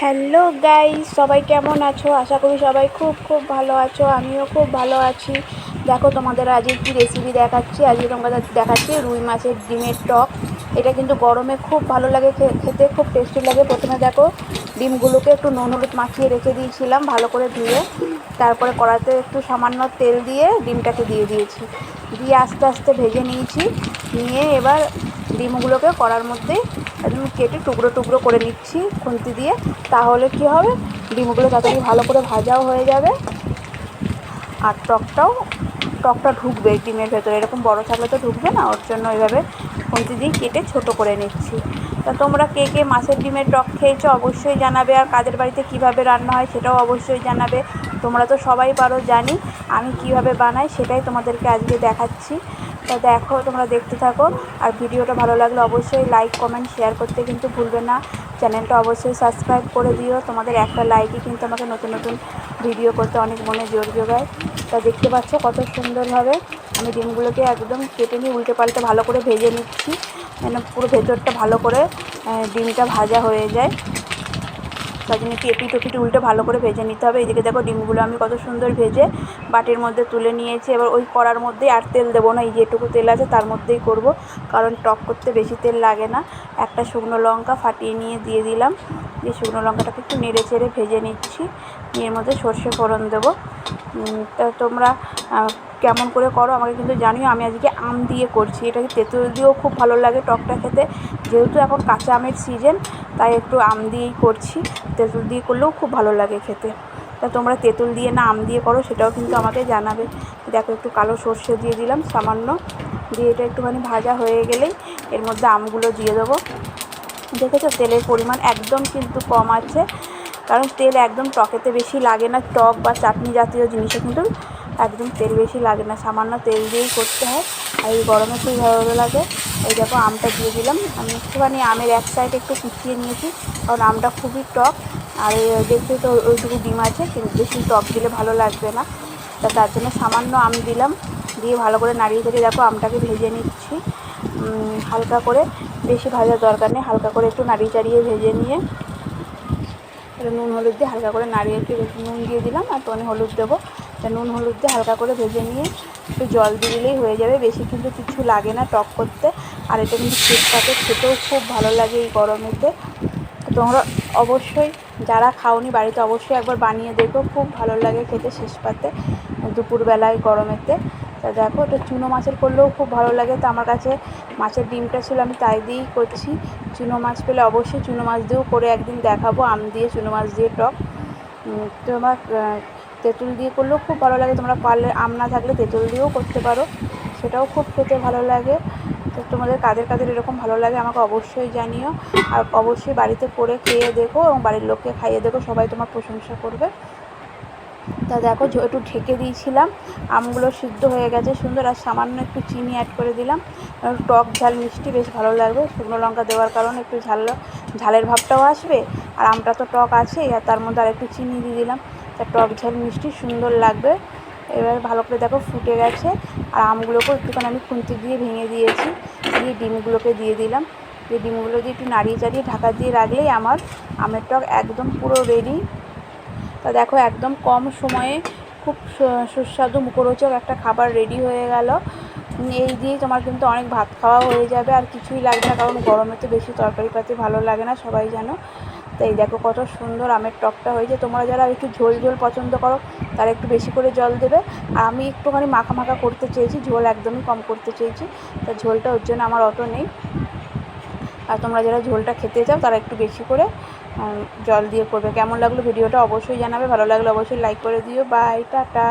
Hello guys, সবাই কেমন আছো? আশা করি সবাই খুব খুব ভালো আছো। আমিও খুব ভালো আছি। দেখো তোমাদের আজকে কি রেসিপি দেখাচ্ছি। আজকে তোমাদের দেখাচ্ছি রুই মাছের ডিমের টক। এটা কিন্তু গরমে খুব ভালো লাগে খেতে, খুব টেস্টি লাগে। প্রথমে দেখো ডিমগুলোকে একটু নুন হলুদ মাখিয়ে রেখে দিয়েছিলাম ভালো করে ধুয়ে। তারপরে কড়াতে একটু সামান্য তেল দিয়ে ডিমটাকে দিয়ে দিয়েছি, দিয়ে আস্তে আস্তে ভেজে নিয়েছি। নিয়ে এবার ডিমগুলোকে কড়ার মধ্যে একদম কেটে টুকরো টুকরো করে নিচ্ছি খুন্তি দিয়ে। তাহলে কি হবে, ডিমগুলো তাড়াতাড়ি ভালো করে ভাজাও হয়ে যাবে, আর টকটা ঢুকবে ডিমের ভেতরে। এরকম বড় থাকলে তো ঢুকবে না, ওর জন্য এইভাবে খুন্তি দিয়ে কেটে ছোটো করে নিচ্ছি। তা তোমরা কে কে মাছের ডিমের টক খেয়েছো অবশ্যই জানাবে, আর কাদের বাড়িতে কীভাবে রান্না হয় সেটাও অবশ্যই জানাবে। তোমরা তো সবাই পারো জানি, আমি কিভাবে বানাই সেটাই তোমাদেরকে আজকে দেখাচ্ছি। তা দেখো, তোমরা দেখতে থাকো। আর ভিডিওটা ভালো লাগলে অবশ্যই লাইক কমেন্ট শেয়ার করতে কিন্তু ভুলবে না। চ্যানেলটা অবশ্যই সাবস্ক্রাইব করে দিও। তোমাদের একটা লাইকই কিন্তু আমাকে নতুন নতুন ভিডিও করতে অনেক মনে জোর জোগায়। তা দেখতে পাচ্ছ কত সুন্দরভাবে আমি ডিমগুলোকে একদম কেটে নিয়ে উল্টে পাল্টে ভালো করে ভেজে নিচ্ছি, মানে পুরো ভেতরটা ভালো করে ডিমটা ভাজা হয়ে যায়। তার জন্য একটু এপিট ওপিট উল্টে ভালো করে ভেজে নিতে হবে। এদিকে দেখো ডিমগুলো আমি কত সুন্দর ভেজে বাটির মধ্যে তুলে নিয়েছি। এবার ওই কড়ার মধ্যেই আর তেল দেবো না, এই যেটুকু তেল আছে তার মধ্যেই করব, কারণ টক করতে বেশি তেল লাগে না। একটা শুকনো লঙ্কা ফাটিয়ে নিয়ে দিয়ে দিলাম, দিয়ে শুকনো লঙ্কাটাকে একটু নেড়ে চেড়ে ভেজে নিচ্ছি। এর মধ্যে সর্ষে ফোড়ন দেবো। তা তোমরা কেমন করে করো আমাকে কিন্তু জানিও। আমি আজকে আম দিয়ে করছি, এটাকে তেঁতুল দিয়েও খুব ভালো লাগে টকটা খেতে। যেহেতু এখন কাঁচা আমের সিজন, তাই একটু আম দিয়েই করছি। তেঁতুল দিয়ে করলেও খুব ভালো লাগে খেতে। তা তোমরা তেঁতুল দিয়ে না আম দিয়ে করো সেটাও কিন্তু আমাকে জানাবে। দেখো একটু কালো সর্ষে দিয়ে দিলাম সামান্য, দিয়ে এটা একটুখানি ভাজা হয়ে গেলেই এর মধ্যে আমগুলো দিয়ে দেবো। দেখেছো তেলের পরিমাণ একদম কিন্তু কম আছে, কারণ তেল একদম টকেতে বেশি লাগে না। টক বা চাটনি জাতীয় জিনিসে কিন্তু একদম তেল বেশি লাগে না, সামান্য তেল দিয়েই করতে হয়। আর এই গরমে খুব ভালো লাগে। এই দেখো আমটা দিয়ে দিলাম। আমি একটুখানি আমের এক সাইড একটু কুচিয়ে নিয়েছি, কারণ আমটা খুবই টক। আর দেখতে তো ওইটুকু ডিম আছে, কিন্তু বেশি টক দিলে ভালো লাগবে না। তার জন্য সামান্য আম দিলাম, দিয়ে ভালো করে নাড়িয়ে চাড়িয়ে দেখো আমটাকে ভেজে নিচ্ছি হালকা করে। বেশি ভাজার দরকার নেই, হালকা করে একটু নাড়িয়ে চাড়িয়ে ভেজে নিয়ে নুন হলুদ দিয়ে হালকা করে নাড়িয়ে একটু নুন দিয়ে দিলাম, আর টনে হলুদ দেবো। তা নুন হলুদ দিয়ে হালকা করে ভেজে নিয়ে একটু জল দিয়ে দিলেই হয়ে যাবে, বেশি কিন্তু কিছু লাগে না টক করতে। আর এটা কিন্তু শীতকালে খেতেও খুব ভালো লাগে এই গরমেতে। তোমরা অবশ্যই যারা খাওনি বাড়িতে অবশ্যই একবার বানিয়ে দেখো, খুব ভালো লাগে খেতে শেষ পাতে দুপুরবেলায় গরমেতে। তা দেখো এটা চুনো মাছের করলেও খুব ভালো লাগে। তো আমার কাছে মাছের ডিমটা ছিল, আমি তাই দিয়েই করছি। চুনো মাছ পেলে অবশ্যই চুনো মাছ দিয়েও করে একদিন দেখাবো, আম দিয়ে চুনো মাছ দিয়ে টক। তোমার তেঁতুল দিয়ে করলেও খুব ভালো লাগে। তোমরা পারলে আম না থাকলে তেঁতুল দিয়েও করতে পারো, সেটাও খুব খেতে ভালো লাগে। তো তোমাদের কাদের কাদের এরকম ভালো লাগে আমাকে অবশ্যই জানিও। আর অবশ্যই বাড়িতে করে খেয়ে দেখো এবং বাড়ির লোককে খাইয়ে দেখো, সবাই তোমার প্রশংসা করবে। তা দেখো একটু ঢেকে দিয়েছিলাম, আমগুলো সিদ্ধ হয়ে গেছে সুন্দর। আর সামান্য একটু চিনি অ্যাড করে দিলাম, টক ঝাল মিষ্টি বেশ ভালো লাগবে। শুকনো লঙ্কা দেওয়ার কারণে একটু ঝালের ভাবটাও আসবে, আর আমটা তো টক আছেই, আর তার মধ্যে আর একটু চিনি দিয়ে দিলাম, তা টক ঝাল মিষ্টি সুন্দর লাগবে। এবার ভালো করে দেখো ফুটে গেছে, আর আমগুলোকেও একটুখানি আমি খুন্তি দিয়ে ভেঙে দিয়েছি, দিয়ে ডিমগুলোকে দিয়ে দিলাম। দিয়ে ডিমগুলো দিয়ে একটু নাড়িয়ে চাড়িয়ে ঢাকা দিয়ে রাখলেই আমার আমের টক একদম পুরো রেডি। তা দেখো একদম কম সময়ে খুব সুস্বাদু মুখরোচক একটা খাবার রেডি হয়ে গেল। এই দিয়েই তোমার কিন্তু অনেক ভাত খাওয়া হয়ে যাবে, আর কিছুই লাগবে না, কারণ গরমে তো বেশি তরকারি পাতি ভালো লাগে না, সবাই জানো। তাই দেখো কত সুন্দর আমের টকটা হয়েছে। তোমরা যারা একটু ঝোল ঝোল পছন্দ করো তারা একটু বেশি করে জল দেবে, আর আমি একটুখানি মাখা মাখা করতে চেয়েছি, ঝোল একদমই কম করতে চেয়েছি। তা ঝোলটা ওর জন্য আমার অত নেই। আর তোমরা যারা ঝোলটা খেতে চাও তারা একটু বেশি করে জল দিয়ে করবে। কেমন লাগলো ভিডিওটা অবশ্যই জানাবে, ভালো লাগলে অবশ্যই লাইক করে দিও। Bye, tata.